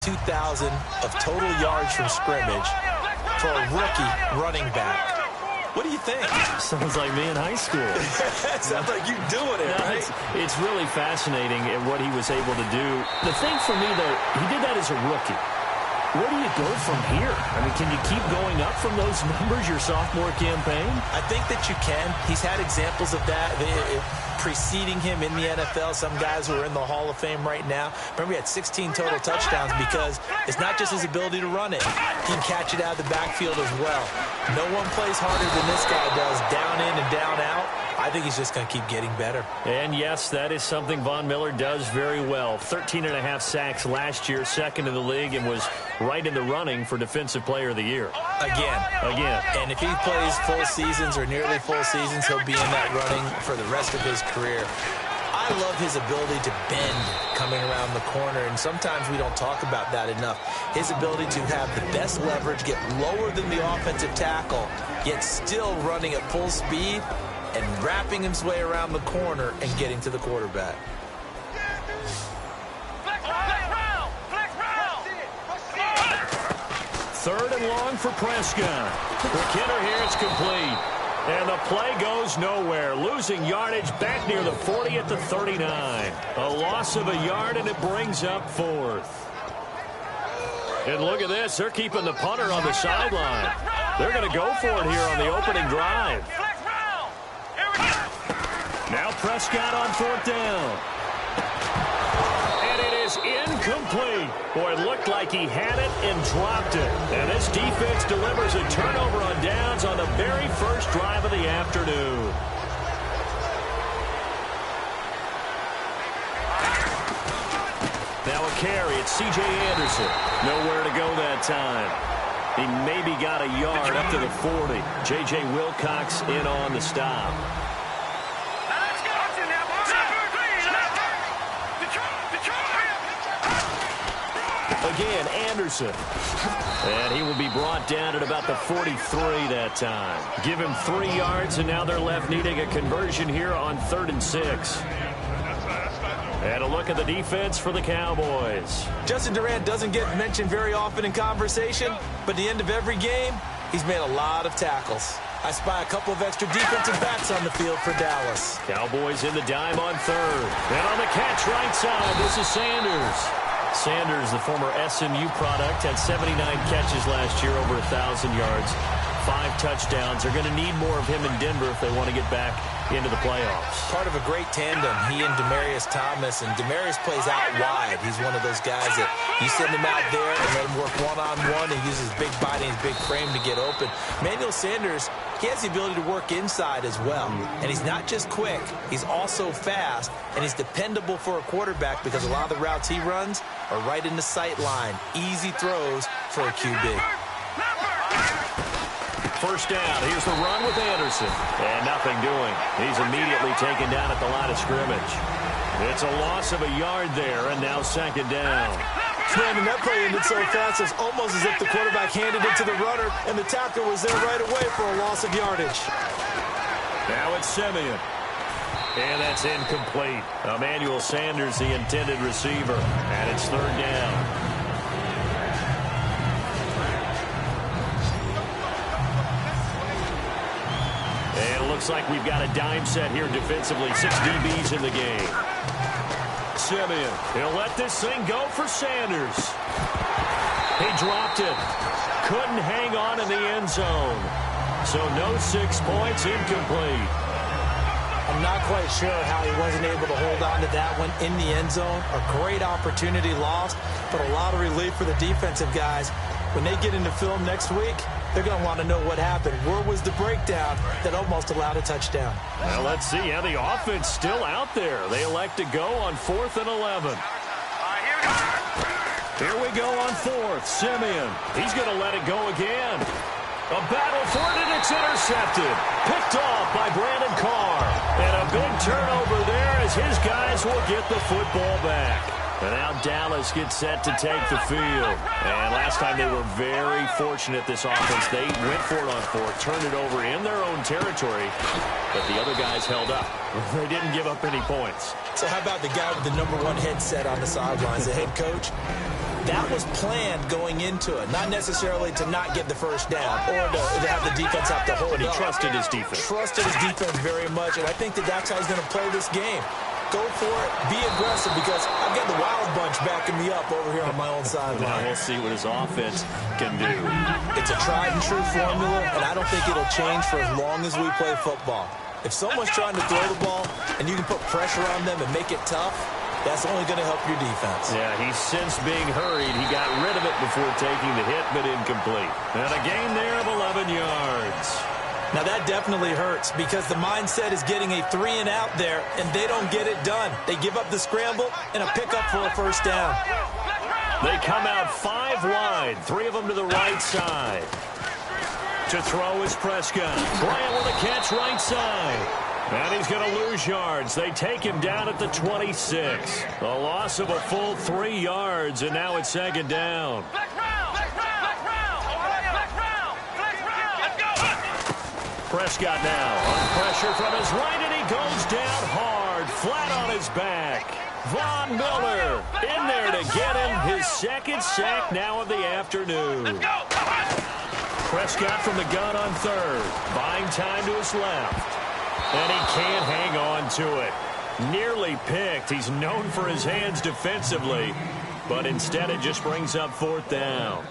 2,000 of total yards from scrimmage for a rookie running back. What do you think? Sounds like me in high school. Sounds like you doing it, right? It's really fascinating at what he was able to do. The thing for me, though, he did that as a rookie. Where do you go from here? I mean, can you keep going up from those numbers your sophomore campaign? I think that you can. He's had examples of that preceding him in the NFL. Some guys who are in the Hall of Fame right now. Remember, he had 16 total touchdowns because it's not just his ability to run it. He can catch it out of the backfield as well. No one plays harder than this guy does, down in and down out. I think he's just going to keep getting better. And, yes, that is something Von Miller does very well. 13.5 sacks last year, second in the league, and was right in the running for Defensive Player of the Year. Again. And if he plays full seasons or nearly full seasons, he'll be in that running for the rest of his career. I love his ability to bend coming around the corner, and sometimes we don't talk about that enough. His ability to have the best leverage, get lower than the offensive tackle, yet still running at full speed and wrapping his way around the corner and getting to the quarterback. Third and long for Prescott. McKinnon here, it's complete. And the play goes nowhere. Losing yardage back near the 40 at the 39. A loss of a yard, and it brings up fourth. And look at this. They're keeping the punter on the sideline. They're going to go for it here on the opening drive. Now Prescott on fourth down. And it is incomplete. Boy, it looked like he had it and dropped it. And this defense delivers a turnover on downs on the very first drive of the afternoon. Now a carry. It's C.J. Anderson. Nowhere to go that time. He maybe got a yard up to the 40. J.J. Wilcox in on the stop. Again, Anderson. And he will be brought down at about the 43 that time. Give him 3 yards, and now they're left needing a conversion here on 3rd and 6. And a look at the defense for the Cowboys. Justin Durant doesn't get mentioned very often in conversation, but at the end of every game, he's made a lot of tackles. I spy a couple of extra defensive backs on the field for Dallas. Cowboys in the dime on 3rd. And on the catch right side, this is Sanders. Sanders, the former SMU product, had 79 catches last year, over 1,000 yards, 5 touchdowns. They're going to need more of him in Denver if they want to get back into the playoffs. Part of a great tandem, he and Demaryius Thomas, and Demaryius plays out wide. He's one of those guys that you send him out there and let him work one-on-one and use his big body and his big frame to get open. Emmanuel Sanders, he has the ability to work inside as well. And he's not just quick, he's also fast, and he's dependable for a quarterback because a lot of the routes he runs are right in the sight line. Easy throws for a QB. First down. Here's the run with Anderson. And nothing doing. He's immediately taken down at the line of scrimmage. It's a loss of a yard there, and now 2nd down. Brandon, that play ended so fast, it's almost as if the quarterback handed it to the runner, and the tackle was there right away for a loss of yardage. Now it's Simeon. And that's incomplete. Emmanuel Sanders, the intended receiver. And it's 3rd down. And it looks like we've got a dime set here defensively. 6 DBs in the game. Simeon, he'll let this thing go for Sanders. He dropped it. Couldn't hang on in the end zone. So no 6 points, incomplete. I'm not quite sure how he wasn't able to hold on to that one in the end zone. A great opportunity lost, but a lot of relief for the defensive guys. When they get into film next week, they're going to want to know what happened. Where was the breakdown that almost allowed a touchdown? Well, let's see. Yeah, the offense still out there. They elect to go on 4th and 11. Here we go on 4th. Simeon. He's going to let it go again. A battle for it, and it's intercepted. Picked off by Brandon Carr. And a big turnover there as his guys will get the football back. And now Dallas gets set to take the field. And last time they were very fortunate, this offense. They went for it on 4th, turned it over in their own territory, but the other guys held up. They didn't give up any points. So how about the guy with the #1 headset on the sidelines, the head coach? That was planned going into it, not necessarily to not get the first down or to have the defense have to hold But he up. trusted his defense. Trusted his defense very much, and I think that's how he's going to play this game. Go for it, be aggressive, because I've got the Wild Bunch backing me up over here on my own sideline. Now we'll see what his offense can do. It's a tried and true formula, and I don't think it'll change for as long as we play football. If someone's trying to throw the ball and you can put pressure on them and make it tough, that's only going to help your defense. Yeah, he's since being hurried. He got rid of it before taking the hit, but incomplete. And a gain there of 11 yards. Now that definitely hurts because the mindset is getting a 3-and-out there, and they don't get it done. They give up the scramble and a pickup for a first down. They come out 5 wide, 3 of them to the right side. To throw is Prescott. Bryant with a catch right side. And he's going to lose yards. They take him down at the 26. A loss of a full 3 yards, and now it's second down. Prescott now on pressure from his right, and he goes down hard, flat on his back. Von Miller in there to get him his second sack now of the afternoon. Prescott from the gun on third, buying time to his left. And he can't hang on to it. Nearly picked. He's known for his hands defensively, but instead it just brings up fourth down.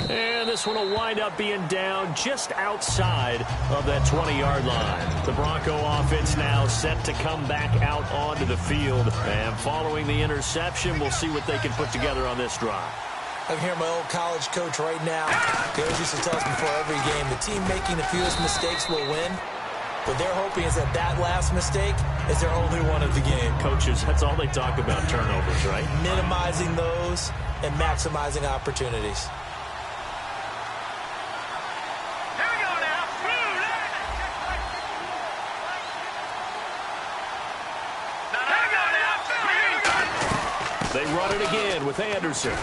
And this one will wind up being down just outside of that 20-yard line. The Bronco offense now set to come back out onto the field. And following the interception, we'll see what they can put together on this drive. I'm here, my old college coach right now. He always used to tell us before every game, the team making the fewest mistakes will win. What they're hoping is that last mistake is their only one of the game. Coaches, that's all they talk about, turnovers, right? Minimizing those and maximizing opportunities. They run it again with Anderson.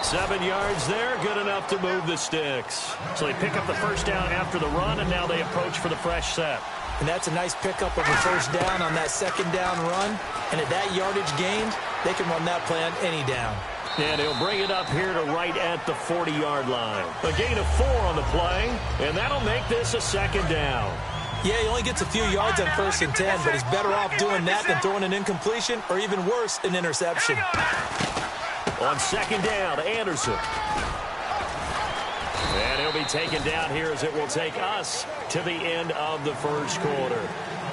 7 yards there, good enough to move the sticks. So they pick up the first down after the run, and now they approach for the fresh set. And that's a nice pickup of a first down on that second down run. And at that yardage gained, they can run that play on any down. And he'll bring it up here to right at the 40-yard line. A gain of 4 on the play, and that'll make this a second down. Yeah, he only gets a few yards on 1st and 10, but he's better off doing that than throwing an incompletion or even worse, an interception. On second down, Anderson. And he'll be taken down here as it will take us to the end of the first quarter.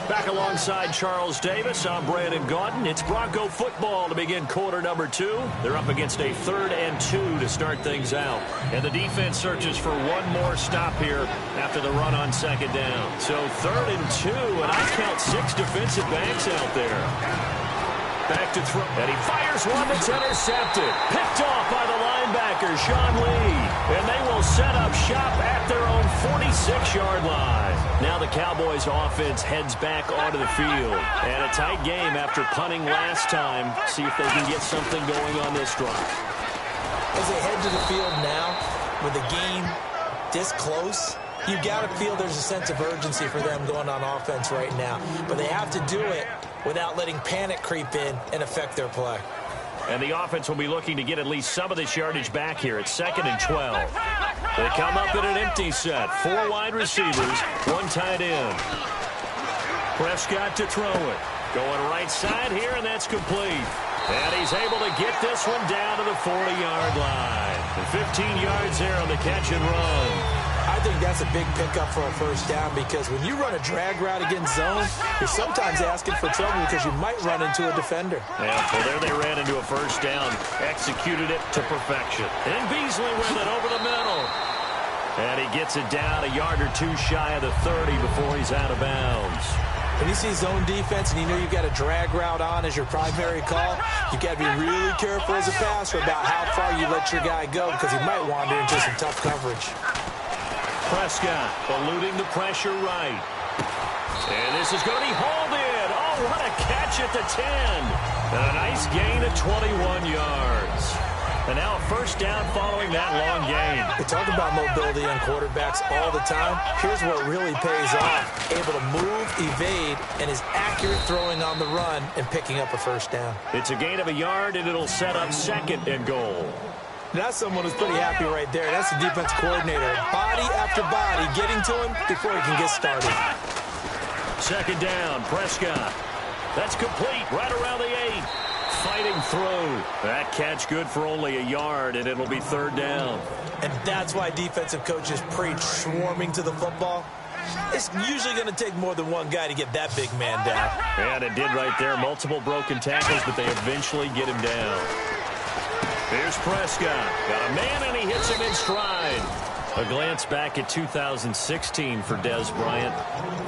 Back alongside Charles Davis, I'm Brandon Gaudin. It's Bronco football to begin quarter number 2. They're up against a 3rd and 2 to start things out. And the defense searches for one more stop here after the run on second down. So 3rd and 2, and I count 6 defensive backs out there. Back to throw, and he fires one that's intercepted. Picked off by the linebacker, Sean Lee. And they will set up shop at their own 46-yard line. Now the Cowboys offense heads back onto the field. And a tight game after punting last time. See if they can get something going on this drive. As they head to the field now, with the game this close, you've got to feel there's a sense of urgency for them going on offense right now. But they have to do it without letting panic creep in and affect their play. And the offense will be looking to get at least some of this yardage back here. It's 2nd and 12. They come up in an empty set. 4 wide receivers, 1 tight end. Prescott to throw it. Going right side here, and that's complete. And he's able to get this one down to the 40-yard line. And 15 yards there on the catch and run. I think that's a big pickup for a first down because when you run a drag route against zone, you're sometimes asking for trouble because you might run into a defender. Yeah, well, there they ran into a first down. Executed it to perfection. And Beasley with it over the middle. And he gets it down a yard or 2 shy of the 30 before he's out of bounds. When you see zone defense and you know you've got a drag route on as your primary call, you've got to be really careful as a passer about how far you let your guy go because he might wander into some tough coverage. Prescott eluding the pressure right. And this is going to be hauled in. Oh, what a catch at the 10. And a nice gain of 21 yards. And now a first down following that long gain. We talk about mobility on quarterbacks all the time. Here's where it really pays off. Able to move, evade, and is accurate throwing on the run and picking up a first down. It's a gain of a yard, and it'll set up 2nd and goal. That's someone who's pretty happy right there. That's the defense coordinator. Body after body getting to him before he can get started. 2nd down, Prescott. That's complete right around the 8. Fighting through. That catch good for only a yard, and it'll be 3rd down. And that's why defensive coaches preach swarming to the football. It's usually going to take more than one guy to get that big man down. And it did right there. Multiple broken tackles, but they eventually get him down. Here's Prescott. Got a man, and he hits him in stride. A glance back at 2016 for Dez Bryant.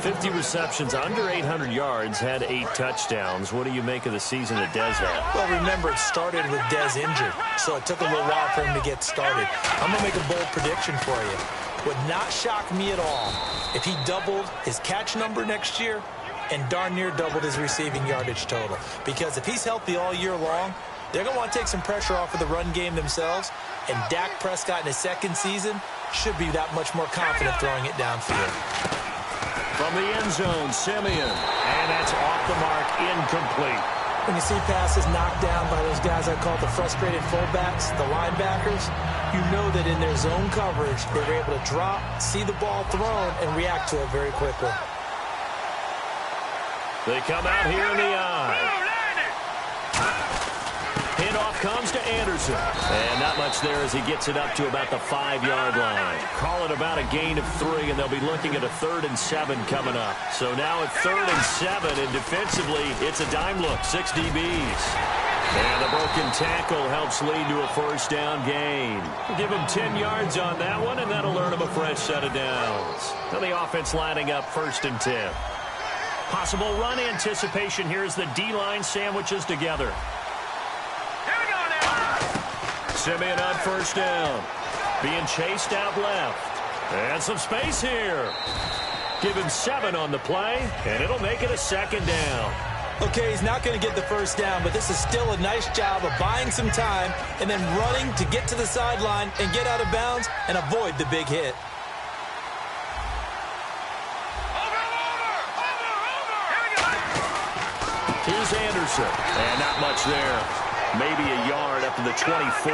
50 receptions, under 800 yards, had 8 touchdowns. What do you make of the season that Dez had? Well, remember, it started with Dez injured, so it took a little while for him to get started. I'm going to make a bold prediction for you. Would not shock me at all if he doubled his catch number next year and darn near doubled his receiving yardage total. Because if he's healthy all year long, they're going to want to take some pressure off of the run game themselves, and Dak Prescott in his 2nd season should be that much more confident throwing it downfield. From the end zone, Simeon, and that's off the mark, incomplete. When you see passes knocked down by those guys I call the frustrated fullbacks, the linebackers, you know that in their zone coverage, they were able to drop, see the ball thrown, and react to it very quickly. They come out here in the eye. Handoff comes to Anderson. And not much there as he gets it up to about the 5-yard line. Call it about a gain of 3, and they'll be looking at a 3rd and 7 coming up. So now at 3rd and 7, and defensively, it's a dime look, 6 DBs. And the broken tackle helps lead to a first down gain. Give him 10 yards on that one, and that'll earn him a fresh set of downs. Now the offense lining up 1st and 10. Possible run anticipation here as the D-line sandwiches together. Simeon on first down. Being chased out left. And some space here. Give him 7 on the play, and it'll make it a 2nd down. Okay, he's not going to get the first down, but this is still a nice job of buying some time and then running to get to the sideline and get out of bounds and avoid the big hit. Here's Anderson. And not much there. Maybe a yard up to the 24.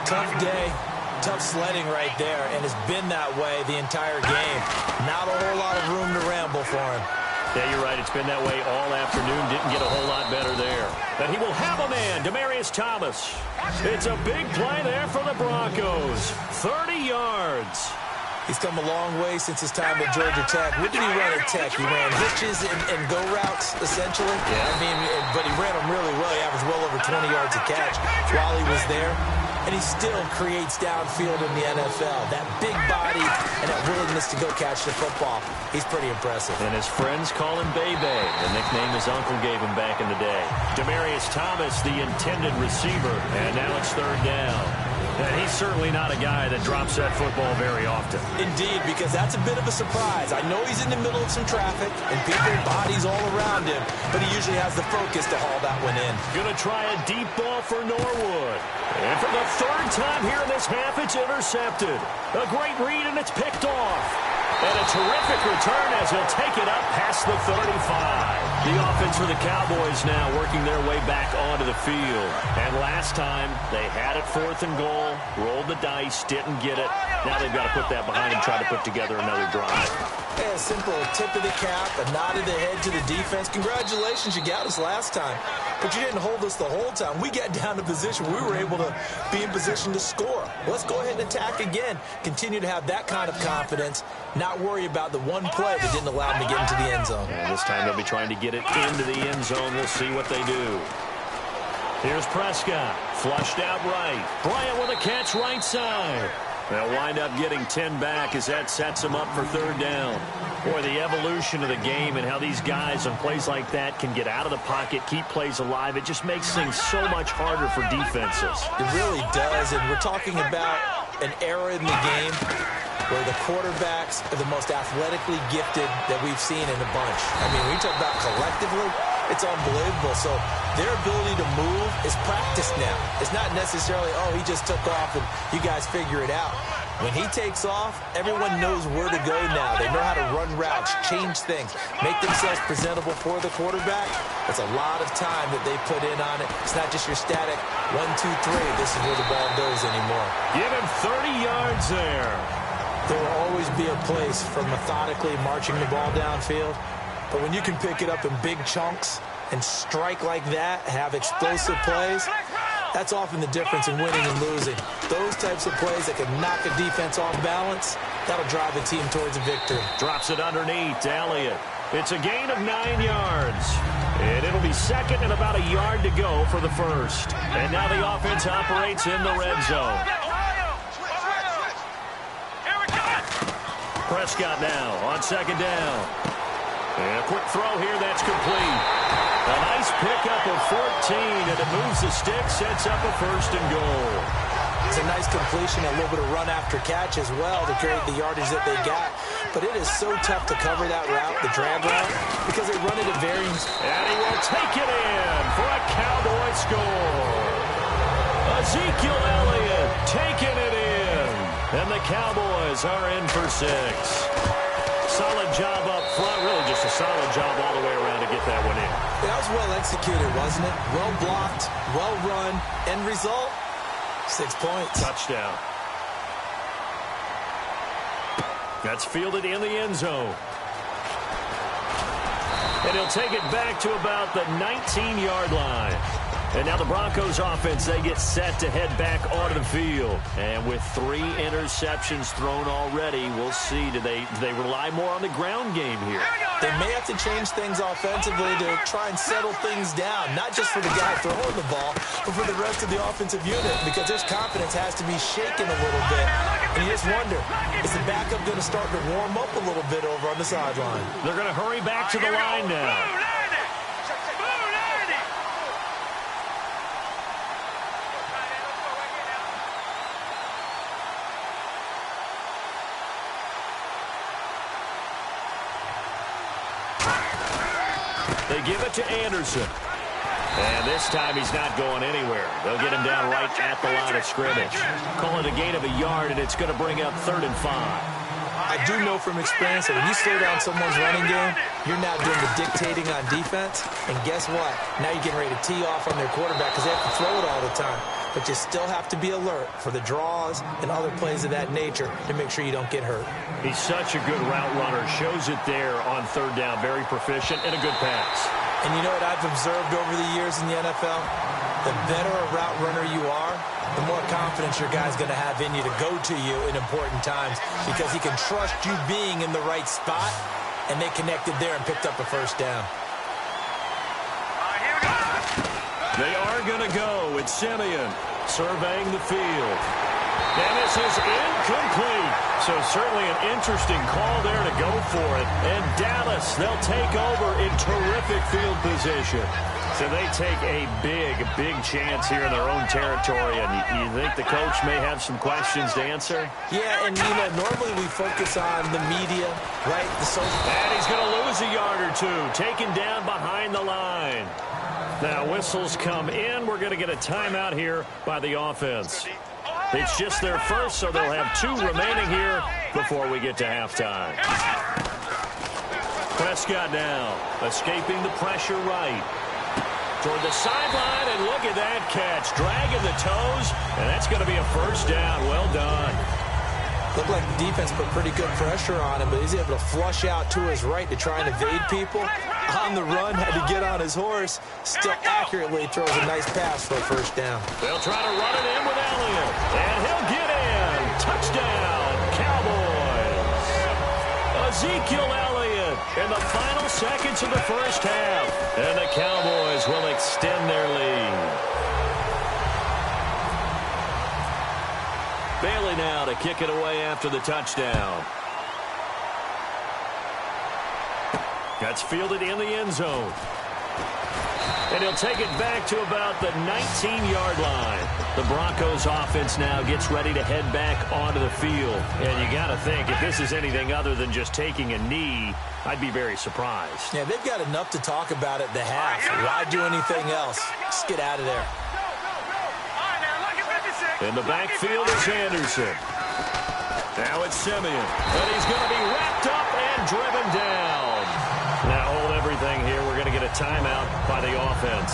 Tough day, tough sledding right there, and it's been that way the entire game. Not a whole lot of room to ramble for him. Yeah, you're right. It's been that way all afternoon. Didn't get a whole lot better there. But he will have a man, Demaryius Thomas. It's a big play there for the Broncos. 30 yards. He's come a long way since his time at Georgia Tech. What did he run at Tech? He ran hitches and go routes, essentially. Yeah. I mean, but he ran them really well. He averaged well over 20 yards a catch while he was there. And he still creates downfield in the NFL. That big body and that willingness to go catch the football. He's pretty impressive. And his friends call him Bebe. The nickname his uncle gave him back in the day. Demaryius Thomas, the intended receiver. And now it's 3rd down. And he's certainly not a guy that drops that football very often. Indeed, because that's a bit of a surprise. I know he's in the middle of some traffic and people, bodies all around him, but he usually has the focus to haul that one in. Gonna try a deep ball for Norwood. And for the 3rd time here in this half, it's intercepted. A great read, and it's picked off. And a terrific return as he'll take it up past the 35. The offense for the Cowboys now working their way back onto the field. And last time, they had it 4th and goal, rolled the dice, didn't get it. Now they've got to put that behind and try to put together another drive. A simple tip of the cap, a nod of the head to the defense. Congratulations, you got us last time. But you didn't hold us the whole time. We got down to position. We were able to be in position to score. Let's go ahead and attack again. Continue to have that kind of confidence. Not worry about the one play that didn't allow them to get into the end zone. And this time they'll be trying to get it into the end zone. We'll see what they do. Here's Prescott. Flushed out right. Bryant with a catch right side. They'll wind up getting 10 back as that sets them up for 3rd down. Boy, the evolution of the game and how these guys on plays like that can get out of the pocket, keep plays alive, it just makes things so much harder for defenses. It really does, and we're talking about an era in the game where the quarterbacks are the most athletically gifted that we've seen in a bunch. I mean, when you talk about collectively, It's unbelievable. So their ability to move is practiced now. It's not necessarily, oh, he just took off and you guys figure it out. When he takes off, everyone knows where to go now. They know how to run routes, change things, make themselves presentable for the quarterback. It's a lot of time that they put in on it. It's not just your static 1, 2, 3. This is where the ball goes anymore. Give him 30 yards there. There will always be a place for methodically marching the ball downfield. But when you can pick it up in big chunks and strike like that, have explosive plays, that's often the difference in winning and losing. Those types of plays that can knock a defense off balance, that'll drive the team towards a victory. Drops it underneath to Elliott. It's a gain of 9 yards. And it'll be second and about a yard to go for the first. And now the offense operates in the red zone. Prescott now on second down. And a quick throw here, that's complete. A nice pickup of 14, and it moves the stick, sets up a first and goal. It's a nice completion, a little bit of run after catch as well to create the yardage that they got. But it is so tough to cover that route, the drag route, because they run it at varying... And he will take it in for a Cowboy score. Ezekiel Elliott taking it in. And the Cowboys are in for 6. Solid job up front, really just a solid job all the way around to get that one in. That was well executed, wasn't it? Well blocked, well run. End result, 6 points. Touchdown. That's fielded in the end zone. And he'll take it back to about the 19-yard line. And now the Broncos offense, they get set to head back onto the field. And with 3 interceptions thrown already, we'll see, do they rely more on the ground game here? They may have to change things offensively to try and settle things down, not just for the guy throwing the ball, but for the rest of the offensive unit, because their confidence has to be shaken a little bit. And you just wonder, is the backup going to start to warm up a little bit over on the sideline? They're going to hurry back to the line now. They give it to Anderson. And this time he's not going anywhere. They'll get him down right at the line of scrimmage. Call it a gain of a yard, and it's going to bring up 3rd and 5. I do know from experience that when you slow down someone's running game, you're now doing the dictating on defense. And guess what? Now you're getting ready to tee off on their quarterback because they have to throw it all the time. But you still have to be alert for the draws and other plays of that nature to make sure you don't get hurt. He's such a good route runner. Shows it there on 3rd down. Very proficient and a good pass. And you know what I've observed over the years in the NFL? The better a route runner you are, the more confidence your guy's going to have in you to go to you in important times because he can trust you being in the right spot, and they connected there and picked up a first down. They are going to go with Simeon surveying the field. And this is incomplete. So certainly an interesting call there to go for it. And Dallas, they'll take over in terrific field position. So they take a big chance here in their own territory. And you think the coach may have some questions to answer? Yeah, and, you know, normally we focus on the media, right? And he's going to lose a yard or 2, taken down behind the line. Now whistles come in. We're going to get a timeout here by the offense. It's just their first, so they'll have 2 remaining here before we get to halftime. Prescott now escaping the pressure right. Toward the sideline, and look at that catch. Dragging the toes, and that's going to be a first down. Well done. Looked like the defense put pretty good pressure on him, but he's able to flush out to his right to try and evade people. On the run, had to get on his horse. Still accurately throws a nice pass for a first down. They'll try to run it in with Elliott, and he'll get in. Touchdown, Cowboys. Ezekiel Elliott in the final seconds of the first half. And the Cowboys will extend their lead. Bailey now to kick it away after the touchdown. That's fielded in the end zone. And he'll take it back to about the 19-yard line. The Broncos offense now gets ready to head back onto the field. And you got to think, if this is anything other than just taking a knee, I'd be very surprised. Yeah, they've got enough to talk about at the half. Why do anything else? Just get out of there. In the backfield is Anderson. Now it's Simeon. And he's going to be wrapped up and driven down. Now hold everything here. We're going to get a timeout by the offense.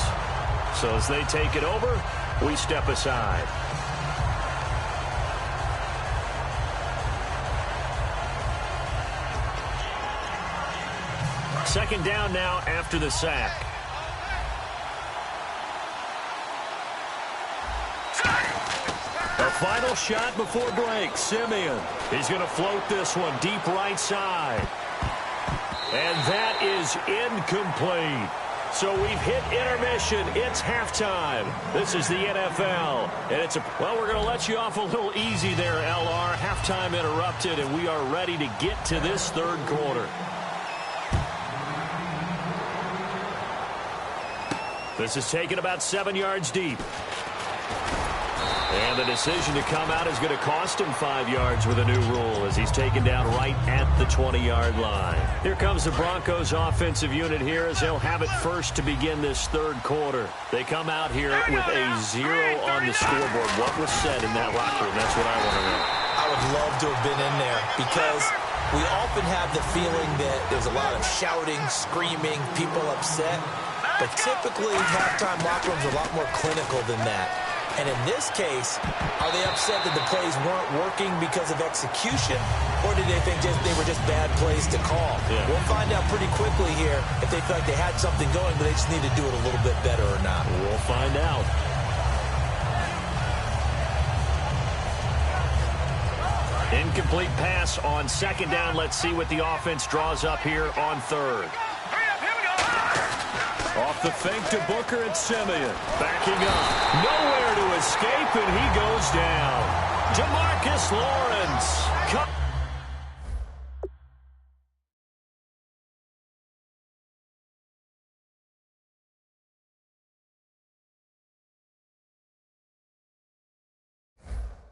So as they take it over, we step aside. Second down now after the sack. A final shot before break. Simeon. He's going to float this one deep right side. And that is incomplete. So we've hit intermission. It's halftime. This is the NFL. And well, we're going to let you off a little easy there, LR. Halftime interrupted, and we are ready to get to this third quarter. This is taken about 7 yards deep. And the decision to come out is going to cost him 5 yards with a new rule as he's taken down right at the 20-yard line. Here comes the Broncos offensive unit here as they'll have it first to begin this third quarter. They come out here with a 0 on the scoreboard. What was said in that locker room? That's what I want to know. I would love to have been in there because we often have the feeling that there's a lot of shouting, screaming, people upset. But typically, halftime locker rooms are a lot more clinical than that. And in this case, are they upset that the plays weren't working because of execution, or did they think they were just bad plays to call? Yeah. We'll find out pretty quickly here if they feel like they had something going, but they just need to do it a little bit better or not. We'll find out. Incomplete pass on second down. Let's see what the offense draws up here on third. Off the fake to Booker and Simeon. Backing up. Nowhere to escape, and he goes down. Jamarcus Lawrence.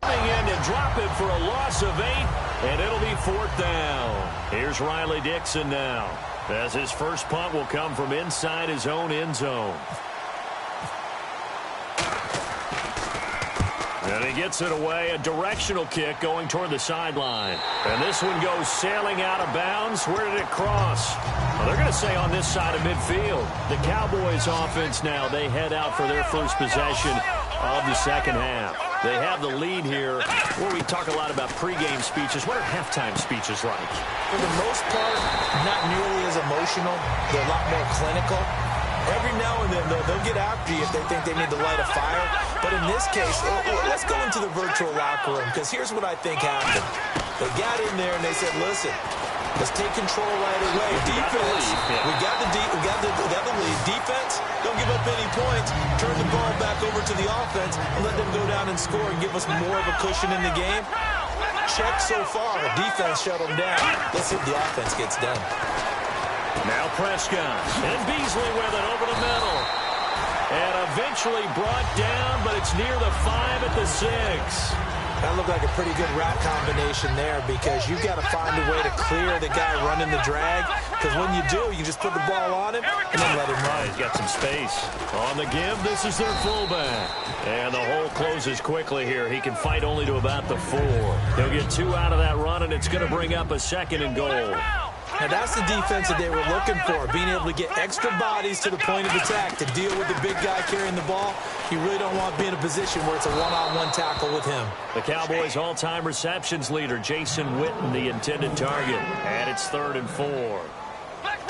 Coming in to drop it for a loss of 8, and it'll be fourth down. Here's Riley Dixon now, as his first punt will come from inside his own end zone. And he gets it away, a directional kick going toward the sideline. And this one goes sailing out of bounds. Where did it cross? Well, they're going to say on this side of midfield. The Cowboys offense now, they head out for their first possession of the second half. They have the lead here, where we talk a lot about pregame speeches. What are halftime speeches like? For the most part, not nearly as emotional. They're a lot more clinical. Every now and then, they'll get after you if they think they need to light a fire. But in this case, let's go into the virtual locker room, because here's what I think happened. They got in there and they said, listen, let's take control right away. Defense, we got the lead. Defense, don't give up any points. Turn the ball back over to the offense and let them go down and score and give us more of a cushion in the game. Check so far. Defense shut them down. Let's see if the offense gets done. Now Prescott and Beasley with it over the middle. And eventually brought down, but it's near the 5 at the 6. That looked like a pretty good route combination there, because you've got to find a way to clear the guy running the drag, because when you do, you just put the ball on him and then let him run. He's got some space. On the give, this is their fullback. And the hole closes quickly here. He can fight only to about the 4. He'll get 2 out of that run, and it's going to bring up a 2nd and goal. Now, that's the defense that they were looking for, being able to get extra bodies to the point of attack to deal with the big guy carrying the ball. You really don't want to be in a position where it's a one-on-one tackle with him. The Cowboys' all-time receptions leader, Jason Witten, the intended target. And it's 3rd and 4.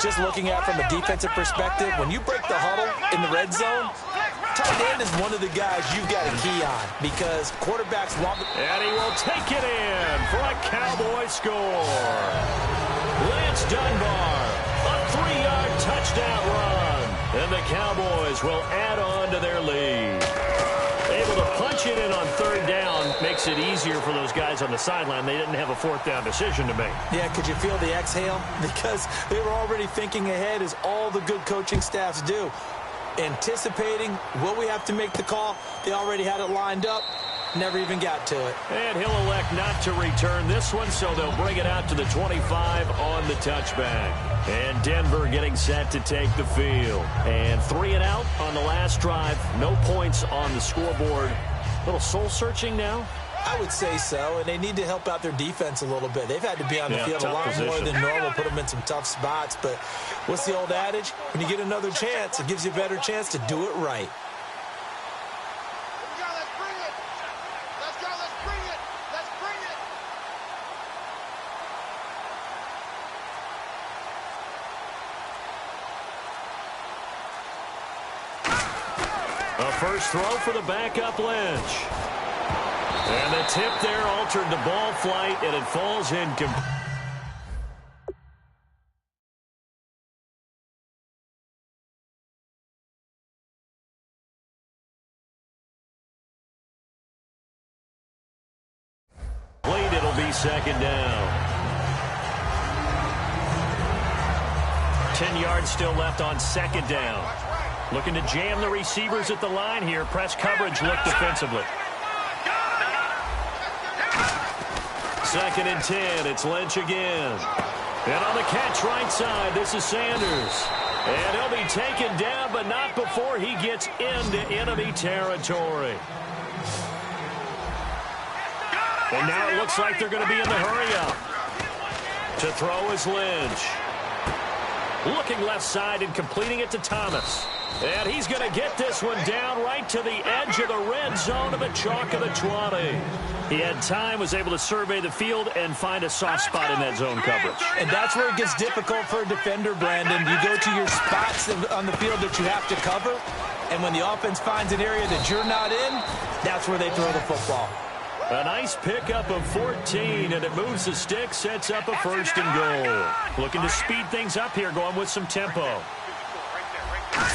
Just looking at it from a defensive perspective, when you break the huddle in the red zone, tight end is one of the guys you've got to key on, because quarterbacks want... And he will take it in for a Cowboy score. Lance Dunbar, a 3-yard touchdown run. And the Cowboys will add on to their lead. Able to punch it in on 3rd down makes it easier for those guys on the sideline. They didn't have a 4th down decision to make. Yeah, could you feel the exhale? Because they were already thinking ahead, as all the good coaching staffs do. anticipating, will we have to make the call? They already had it lined up. Never even got to it. And he'll elect not to return this one, so they'll bring it out to the 25 on the touchback. And Denver getting set to take the field. And 3 and out on the last drive. No points on the scoreboard. A little soul-searching now? I would say so, and they need to help out their defense a little bit. They've had to be on the field a lot more than normal, put them in some tough spots. But what's the old adage? When you get another chance, it gives you a better chance to do it right. A first throw for the backup Lynch. And the tip there altered the ball flight, and it falls incomplete. It'll be second down. 10 yards still left on second down. Looking to jam the receivers at the line here. Press coverage look defensively. Second and 10. It's Lynch again. And on the catch right side, this is Sanders. And he'll be taken down, but not before he gets into enemy territory. And now it looks like they're going to be in the hurry-up. To throw is Lynch. Looking left side and completing it to Thomas. And he's going to get this one down right to the edge of the red zone of the chalk of the 20. He had time, was able to survey the field and find a soft spot in that zone coverage. And that's where it gets difficult for a defender, Brandon. You go to your spots on the field that you have to cover, and when the offense finds an area that you're not in, that's where they throw the football. A nice pickup of 14, and it moves the stick, sets up a first and goal. Looking to speed things up here, going with some tempo.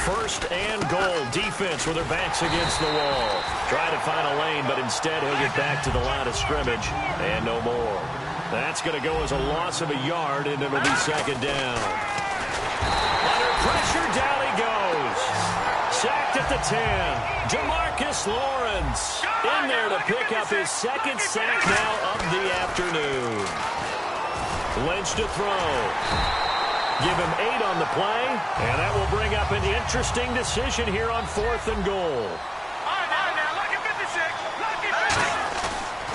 First and goal, defense with their backs against the wall. Trying to find a lane, but instead he'll get back to the line of scrimmage, and no more. That's going to go as a loss of a yard, and it'll be second down. Under pressure, down he goes. Sacked at the 10. DeMarcus Lawrence in there to pick up his second sack now of the afternoon. Lynch to throw. Give him 8 on the play, and that will bring up an interesting decision here on 4th and goal.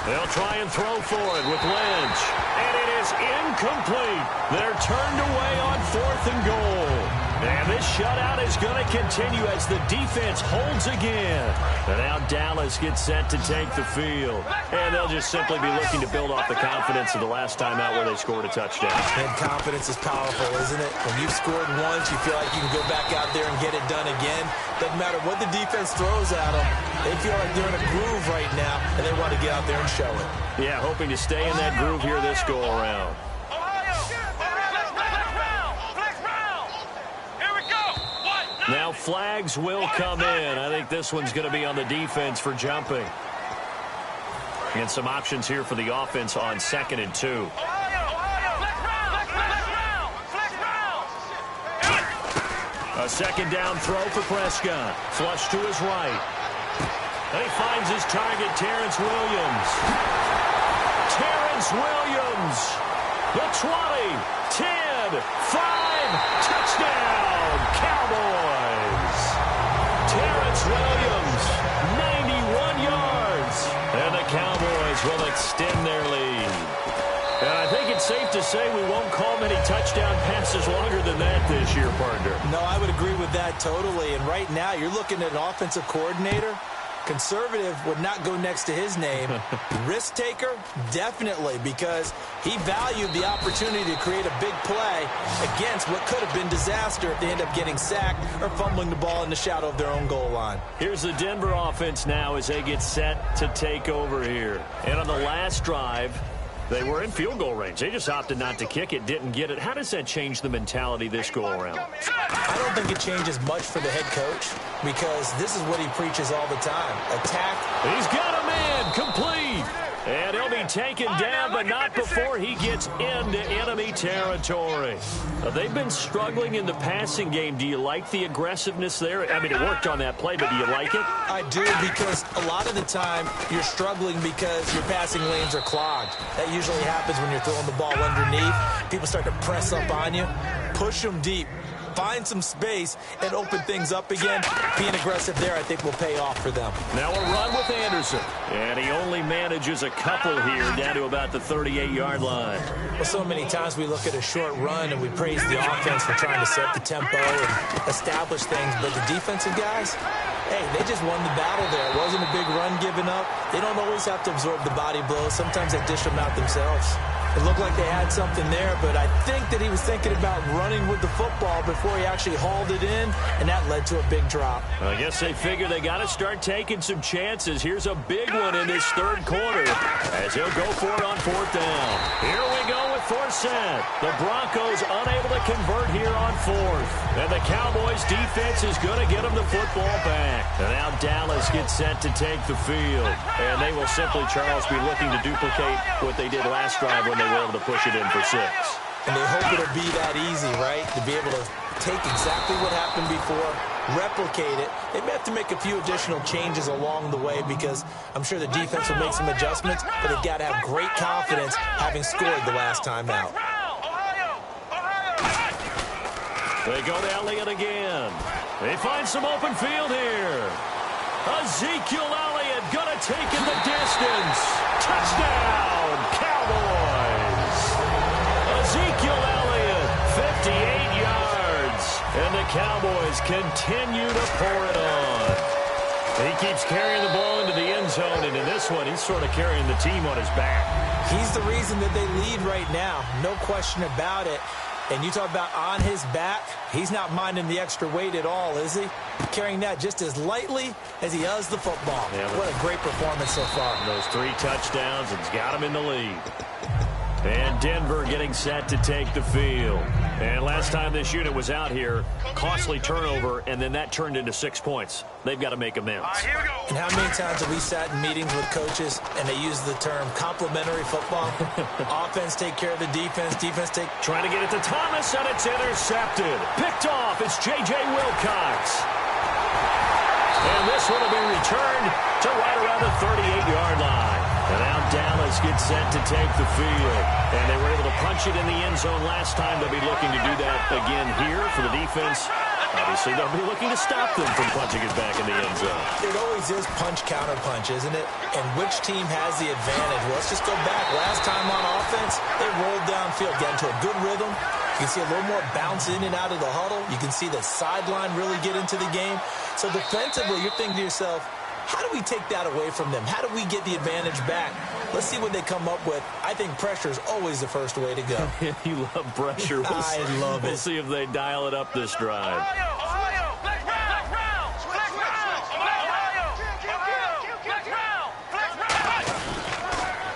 They'll try and throw for it with Lynch, and it is incomplete. They're turned away on 4th and goal. And this shutout is going to continue as the defense holds again. And now Dallas gets set to take the field. And they'll just simply be looking to build off the confidence of the last time out where they scored a touchdown. And confidence is powerful, isn't it? When you've scored once, you feel like you can go back out there and get it done again. Doesn't matter what the defense throws at them. They feel like they're in a groove right now, and they want to get out there and show it. Yeah, hoping to stay in that groove here this go-around. Now flags will come in. I think this one's going to be on the defense for jumping. And some options here for the offense on 2nd and 2. A second down throw for Prescott. Flush to his right. And he finds his target, Terrence Williams. Terrence Williams. The 20, 10, 5, touchdown, Cowboys. Terrence Williams, 91 yards. And the Cowboys will extend their lead. And I think it's safe to say we won't call many touchdown passes longer than that this year, partner. No, I would agree with that totally. And right now, you're looking at an offensive coordinator. Conservative would not go next to his name. Risk taker, definitely, because he valued the opportunity to create a big play against what could have been disaster if they end up getting sacked or fumbling the ball in the shadow of their own goal line. Here's the Denver offense now as they get set to take over here. And on the last drive, they were in field goal range. They just opted not to kick it, didn't get it. How does that change the mentality this go-around? I don't think it changes much for the head coach because this is what he preaches all the time. Attack. He's got a man complete. And he'll be taken down, but not before he gets into enemy territory. They've been struggling in the passing game. Do you like the aggressiveness there? I mean, it worked on that play, but do you like it? I do, because a lot of the time you're struggling because your passing lanes are clogged. That usually happens when you're throwing the ball underneath. People start to press up on you. Push them deep. Find some space and open things up again. Being aggressive there, I think, will pay off for them. Now a run with Anderson. And he only manages a couple here down to about the 38-yard line. Well, so many times we look at a short run and we praise the offense for trying to set the tempo and establish things. But the defensive guys, hey, they just won the battle there. It wasn't a big run given up. They don't always have to absorb the body blows. Sometimes they dish them out themselves. It looked like they had something there, but I think that he was thinking about running with the football before he actually hauled it in, and that led to a big drop. I guess they figure they got to start taking some chances. Here's a big one in this third quarter as he'll go for it on fourth down. Here we go with Forsett. The Broncos unable to convert here on fourth. And the Cowboys defense is going to get them the football back. And now Dallas gets set to take the field. And they will simply, Charles, be looking to duplicate what they did last drive when they were able to push it in for 6. And they hope it'll be that easy, right? To be able to take exactly what happened before, replicate it. They may have to make a few additional changes along the way because I'm sure the defense will make some adjustments, but they've got to have great confidence having scored the last time out. They go to Elliott again. They find some open field here. Ezekiel Elliott going to take in the distance. Touchdown, Cowboys. Ezekiel Elliott, 58 yards. And the Cowboys continue to pour it on. He keeps carrying the ball into the end zone, and in this one, he's sort of carrying the team on his back. He's the reason that they lead right now, no question about it. And you talk about on his back, he's not minding the extra weight at all, is he? Carrying that just as lightly as he does the football. Yeah, what a great performance so far. Those 3 touchdowns, it's got him in the lead. And Denver getting set to take the field. And last time this unit was out here, costly turnover, and then that turned into 6 points. They've got to make amends. And how many times have we sat in meetings with coaches and they use the term complementary football? Offense take care of the defense, defense take... Trying to get it to Thomas, and it's intercepted. Picked off, it's J.J. Wilcox. And this one will be returned to right around the 38-yard line. And now Dallas gets set to take the field. And they were able to punch it in the end zone last time. They'll be looking to do that again here for the defense. Obviously, they'll be looking to stop them from punching it back in the end zone. It always is punch-counter-punch, isn't it? And which team has the advantage? Well, let's just go back. Last time on offense, they rolled downfield, got into a good rhythm. You can see a little more bounce in and out of the huddle. You can see the sideline really get into the game. So defensively, you're thinking to yourself, how do we take that away from them? How do we get the advantage back? Let's see what they come up with. I think pressure is always the first way to go. You love pressure. I love it. We'll see if they dial it up this drive.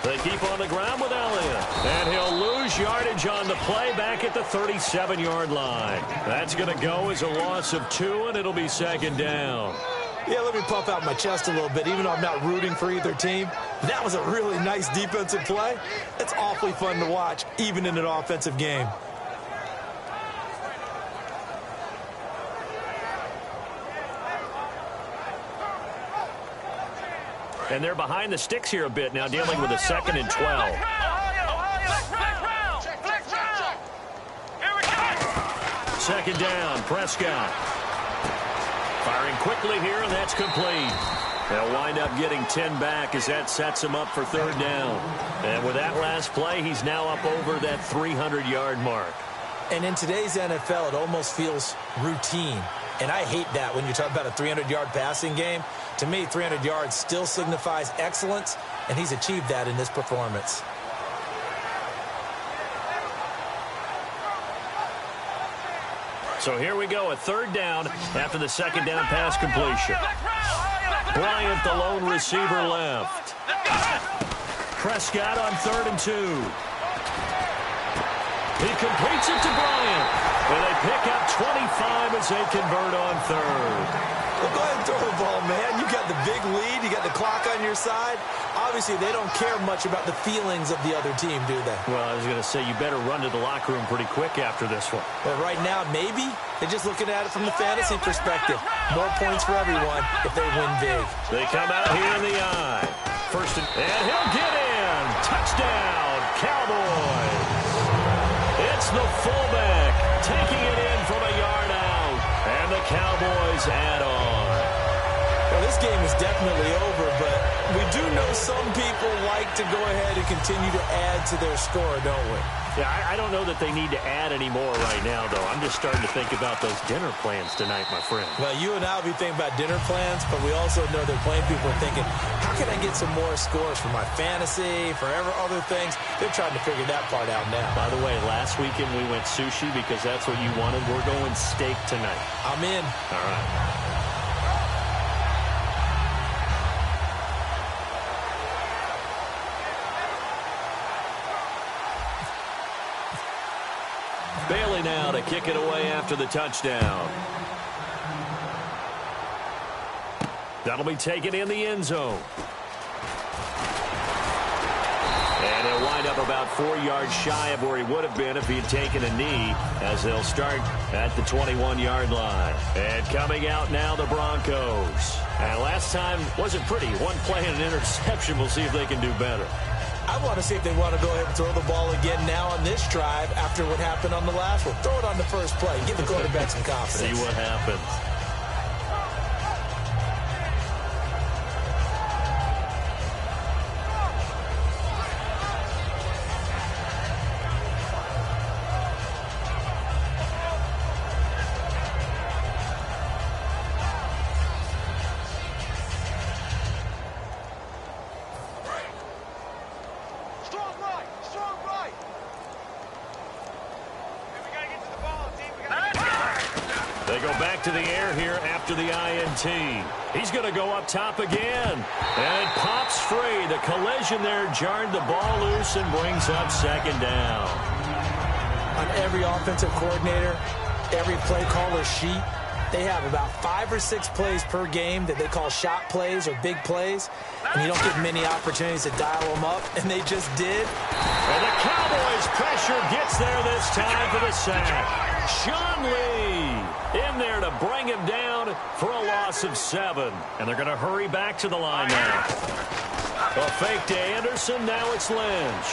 They keep on the ground with Elliott. And he'll lose yardage on the play back at the 37-yard line. That's going to go as a loss of 2, and it'll be second down. Yeah, let me puff out my chest a little bit, even though I'm not rooting for either team. That was a really nice defensive play. It's awfully fun to watch, even in an offensive game. And they're behind the sticks here a bit now, dealing with a 2nd and 12. Second down, Prescott. Firing quickly here, and that's complete. They'll wind up getting 10 back as that sets him up for third down. And with that last play, he's now up over that 300-yard mark. And in today's NFL, it almost feels routine. And I hate that when you talk about a 300-yard passing game. To me, 300 yards still signifies excellence, and he's achieved that in this performance. So here we go, a third down after the second down pass completion. Bryant, the lone receiver, left. Prescott on 3rd and 2. He completes it to Bryant. And they pick up 25 as they convert on 3rd. Well, go ahead and throw the ball, man. You got the big lead. You got the clock on your side. obviously they don't care much about the feelings of the other team, do they? Well, I was going to say you better run to the locker room pretty quick after this one. Well, right now, maybe. They're just looking at it from the fantasy perspective. More points for everyone if they win big. They come out here in the eye. First and he'll get in. Touchdown, Cowboys. It's the fullback taking it in from a yard out. And the Cowboys add on. Well, this game is definitely over, but we do know some people like to go ahead and continue to add to their score, don't we? Yeah, I don't know that they need to add any more right now, though. I'm just starting to think about those dinner plans tonight, my friend. Well, you and I will be thinking about dinner plans, but we also know they're playing people are thinking, how can I get some more scores for my fantasy, for other things? They're trying to figure that part out now. By the way, last weekend we went sushi because that's what you wanted. We're going steak tonight. I'm in. All right. Bailey now to kick it away after the touchdown. That'll be taken in the end zone. And he'll wind up about 4 yards shy of where he would have been if he had taken a knee, as they'll start at the 21-yard line. And coming out now, the Broncos. And last time wasn't pretty. One play and an interception. We'll see if they can do better. I want to see if they want to go ahead and throw the ball again now on this drive after what happened on the last one. Throw it on the first play. Give the quarterback some confidence. See what happens. They go back to the air here after the INT. He's going to go up top again. And it pops free. The collision there jarred the ball loose and brings up second down. On every offensive coordinator, every play caller sheet, they have about 5 or 6 plays per game that they call shot plays or big plays. And you don't get many opportunities to dial them up, and they just did. And the Cowboys' pressure gets there this time for the sack. Sean Lee in there to bring him down for a loss of 7. And they're going to hurry back to the line now. A fake to Anderson. Now it's Lynch.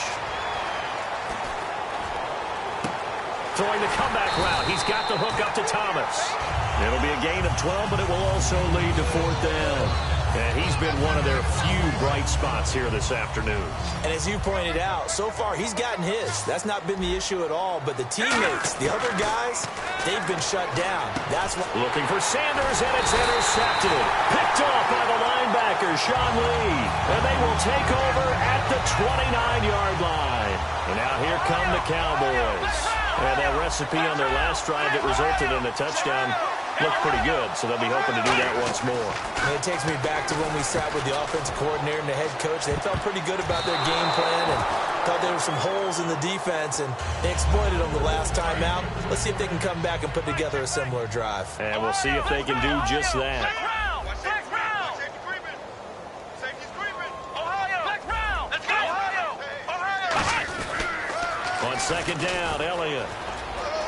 Throwing the comeback route. He's got the hook up to Thomas. It'll be a gain of 12, but it will also lead to 4th down. And he's been one of their few bright spots here this afternoon. And as you pointed out, so far he's gotten his. That's not been the issue at all. But the teammates, the other guys, they've been shut down. That's what. Looking for Sanders, and it's intercepted. Picked off by the linebacker, Sean Lee. And they will take over at the 29-yard line. And now here come the Cowboys. And that recipe on their last drive that resulted in a touchdown looked pretty good, so they'll be hoping to do that once more. And it takes me back to when we sat with the offensive coordinator and the head coach. They felt pretty good about their game plan and thought there were some holes in the defense, and they exploited them the last time out. Let's see if they can come back and put together a similar drive. And we'll see if they can do just that. On second down, Elliott.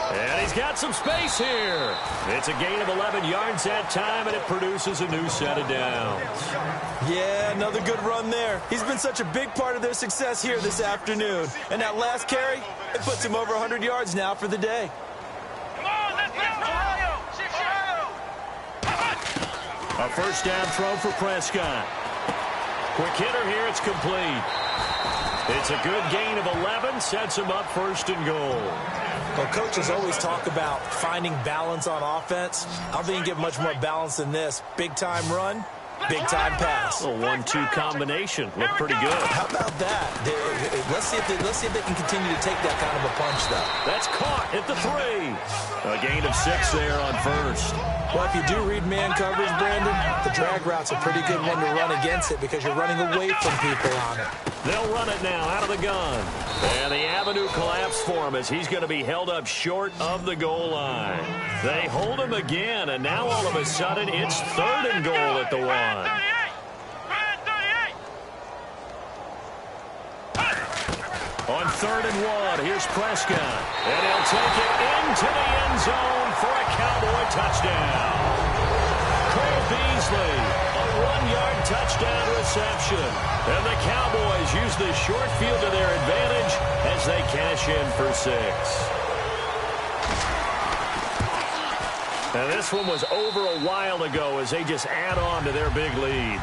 And he's got some space here. It's a gain of 11 yards that time, and it produces a new set of downs. Yeah, another good run there. He's been such a big part of their success here this afternoon. And that last carry, it puts him over 100 yards now for the day. Come on, let's go, Ohio! A first down throw for Prescott. Quick hitter here, it's complete. It's a good gain of 11, sets him up 1st and goal. Well, coaches always talk about finding balance on offense. I don't think you get much more balance than this. Big-time run, big-time pass. A 1-2 combination. Looked pretty good. How about that? Let's see if they can continue to take that kind of a punch, though. That's caught at the 3. A gain of 6 there on 1st. Well, if you do read man coverage, Brandon, the drag route's a pretty good one to run against it because you're running away from people on it. They'll run it now out of the gun. And the avenue collapsed for him as he's going to be held up short of the goal line. They hold him again, and now all of a sudden it's 3rd and goal at the 1. On 3rd and 1, here's Prescott. And he'll take it into the end zone for a Cowboy touchdown. Cole Beasley, a 1-yard touchdown reception. And the Cowboys use the short field to their advantage as they cash in for 6. And this one was over a while ago as they just add on to their big lead.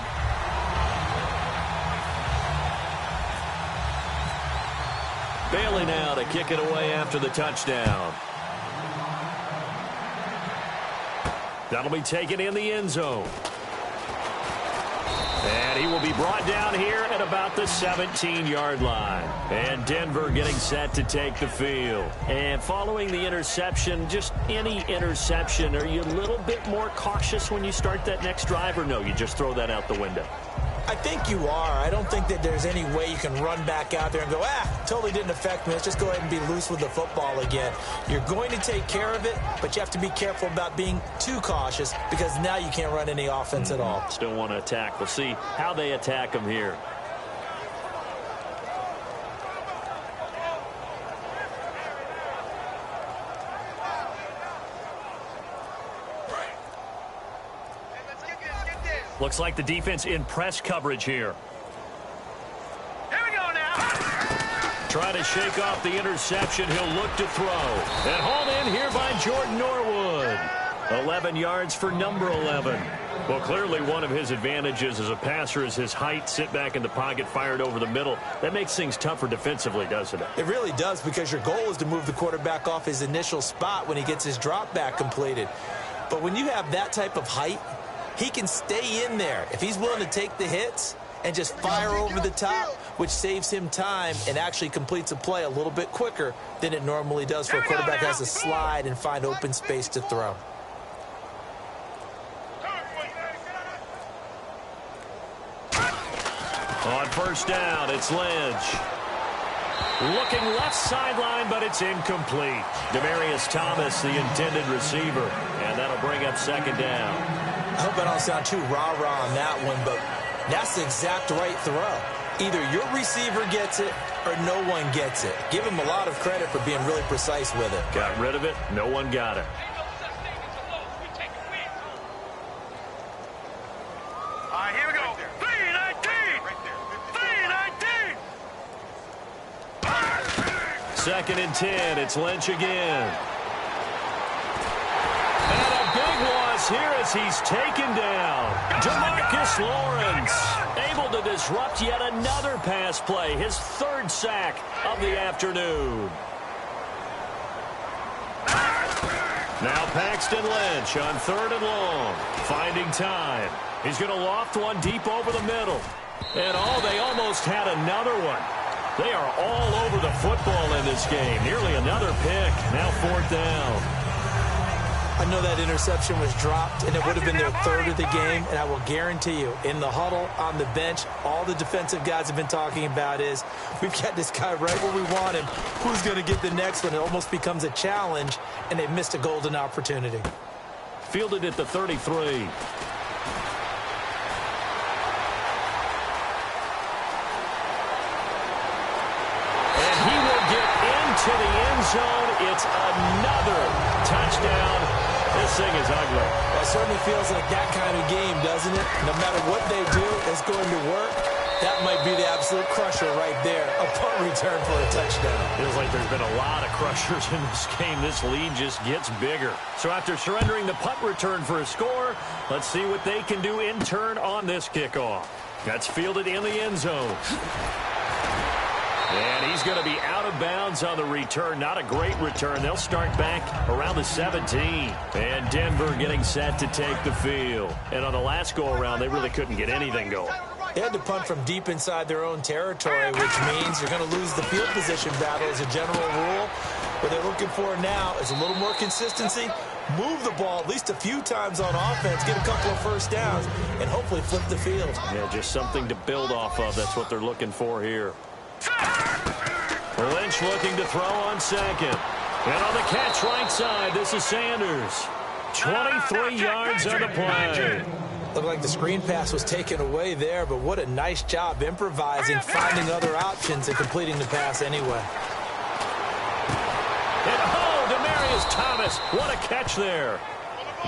Bailey now to kick it away after the touchdown. That'll be taken in the end zone. And he will be brought down here at about the 17-yard line. And Denver getting set to take the field. And following the interception, just any interception, are you a little bit more cautious when you start that next drive, or no, you just throw that out the window? I think you are. I don't think that there's any way you can run back out there and go, totally didn't affect me. Let's just go ahead and be loose with the football again. You're going to take care of it, but you have to be careful about being too cautious because now you can't run any offense at all. Still want to attack. We'll see how they attack them here. Looks like the defense in press coverage here. Here we go now. Trying to shake off the interception. He'll look to throw. And hauled in here by Jordan Norwood. 11 yards for number 11. Well, clearly one of his advantages as a passer is his height. Sit back in the pocket, fired over the middle. That makes things tougher defensively, doesn't it? It really does, because your goal is to move the quarterback off his initial spot when he gets his drop back completed. But when you have that type of height, he can stay in there if he's willing to take the hits and just fire over the top, which saves him time and actually completes a play a little bit quicker than it normally does for a quarterback who has to slide and find open space to throw. On 1st down, it's Lynch. Looking left sideline, but it's incomplete. Demaryius Thomas, the intended receiver, and that'll bring up 2nd down. I hope I don't sound too rah-rah on that one, but that's the exact right throw. Either your receiver gets it or no one gets it. Give him a lot of credit for being really precise with it. Got rid of it. No one got it. All right, here we go. 3-19. 3-19. 2nd and 10. It's Lynch again. And a big loss here as he's taken down. DeMarcus Lawrence able to disrupt yet another pass play. His 3rd sack of the afternoon. Now Paxton Lynch on 3rd and long. Finding time. He's going to loft one deep over the middle. And they almost had another one. They are all over the football in this game. Nearly another pick. Now 4th down. I know that interception was dropped, and it would have been their 3rd of the game, and I will guarantee you, in the huddle, on the bench, all the defensive guys have been talking about is, we've got this guy right where we want him. Who's going to get the next one? It almost becomes a challenge, and they missed a golden opportunity. Fielded at the 33. To the end zone. It's another touchdown. This thing is ugly. That certainly feels like that kind of game, doesn't it? No matter what they do, it's going to work. That might be the absolute crusher right there. A punt return for a touchdown. Feels like there's been a lot of crushers in this game. This lead just gets bigger. So after surrendering the punt return for a score, let's see what they can do in turn on this kickoff. That's fielded in the end zone. And he's going to be out of bounds on the return. Not a great return. They'll start back around the 17. And Denver getting set to take the field. And on the last go-around, they really couldn't get anything going. They had to punt from deep inside their own territory, which means you're going to lose the field position battle as a general rule. What they're looking for now is a little more consistency, move the ball at least a few times on offense, get a couple of 1st downs, and hopefully flip the field. Yeah, just something to build off of. That's what they're looking for here. Lynch looking to throw on 2nd. And on the catch right side, this is Sanders. 23 yards on the play. Looked like the screen pass was taken away there, but what a nice job improvising, finding other options, and completing the pass anyway. And Demaryius Thomas, what a catch there.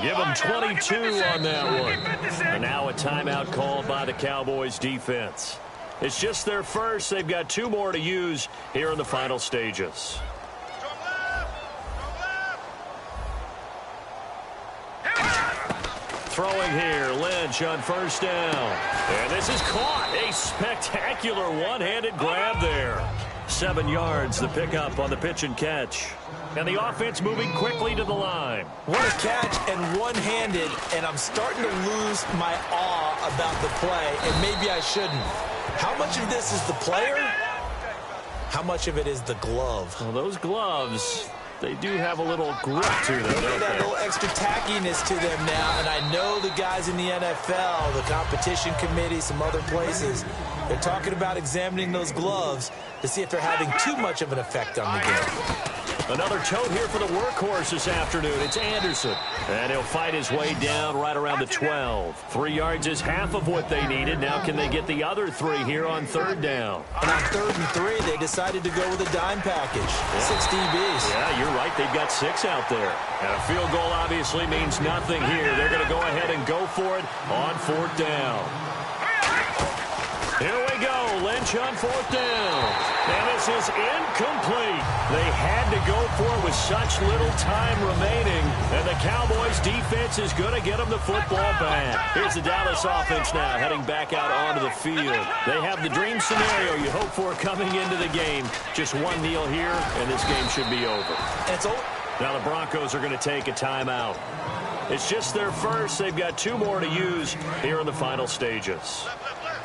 Give him 22 on that one. And now a timeout called by the Cowboys defense. It's just their first. They've got 2 more to use here in the final stages. Throwing here, Lynch on first down. And this is caught. A spectacular one-handed grab there. 7 yards, the pickup on the pitch and catch. And the offense moving quickly to the line. What a catch, and one-handed, and I'm starting to lose my awe about the play, and maybe I shouldn't. How much of this is the player? How much of it is the glove? Well, those gloves, they do have a little grip to them, They don't got a they? little extra tackiness to them now, and I know the guys in the NFL, the competition committee, some other places, they're talking about examining those gloves to see if they're having too much of an effect on the game. Another tote here for the workhorse this afternoon. It's Anderson. And he'll fight his way down right around the 12. 3 yards is half of what they needed. Now can they get the other 3 here on third down? And on 3rd and 3, they decided to go with a dime package. 6 DBs. Yeah, you're right. They've got 6 out there. And a field goal obviously means nothing here. They're going to go ahead and go for it on 4th down. Here we go. Lynch on 4th down. And this is incomplete. They had to go for it with such little time remaining. And the Cowboys defense is going to get them the football back. Here's the Dallas offense now heading back out onto the field. They have the dream scenario you hope for coming into the game. Just one kneel here, and this game should be over. It's over. Now the Broncos are going to take a timeout. It's just their first. They've got 2 more to use here in the final stages.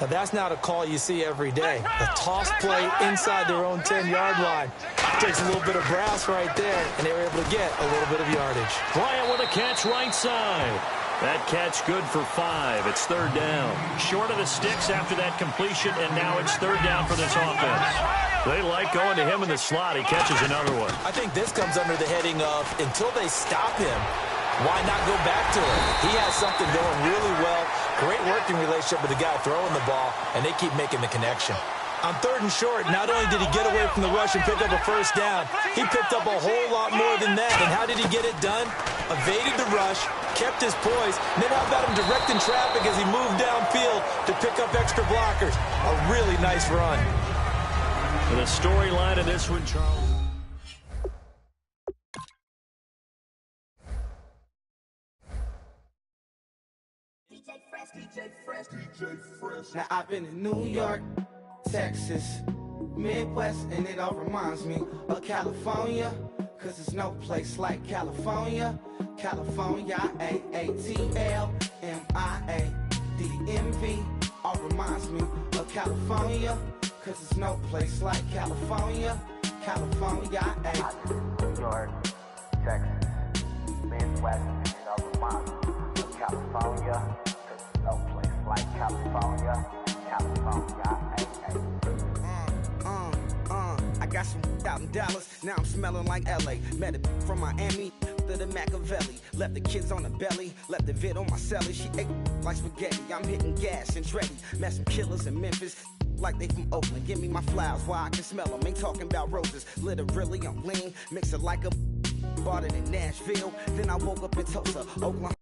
Now, that's not a call you see every day. A toss play inside their own 10-yard line. Takes a little bit of brass right there, and they were able to get a little bit of yardage. Bryant with a catch right side. That catch good for 5. It's 3rd down. Short of the sticks after that completion, and now it's 3rd down for this offense. They like going to him in the slot. He catches another one. I think this comes under the heading of, until they stop him, why not go back to him? He has something going really well. Great working relationship with the guy throwing the ball, and they keep making the connection. On 3rd and short, not only did he get away from the rush and pick up a first down, he picked up a whole lot more than that. And how did he get it done? Evaded the rush, kept his poise, and then how about him directing traffic as he moved downfield to pick up extra blockers? A really nice run. And the storyline of this one, Charles. Now I've been in New York, Texas, Midwest, and it all reminds me of California, cause there's no place like California. California, A-A-T-L-M-I-A-D-M-V, all reminds me of California, cause there's no place like California. California, New York, Texas, Midwest, and it all reminds me of California. No place like California, California, I got some out in Dallas, now I'm smelling like LA. Met a from Miami to the Machiavelli. Left the kids on the belly, left the vid on my celly. She ate like spaghetti, I'm hitting gas and Dreddy. Met some killers in Memphis, like they from Oakland. Give me my flowers while I can smell them. Ain't talking about roses, literally I'm lean. Mix it like a, bought it in Nashville. Then I woke up in Tulsa, Oklahoma.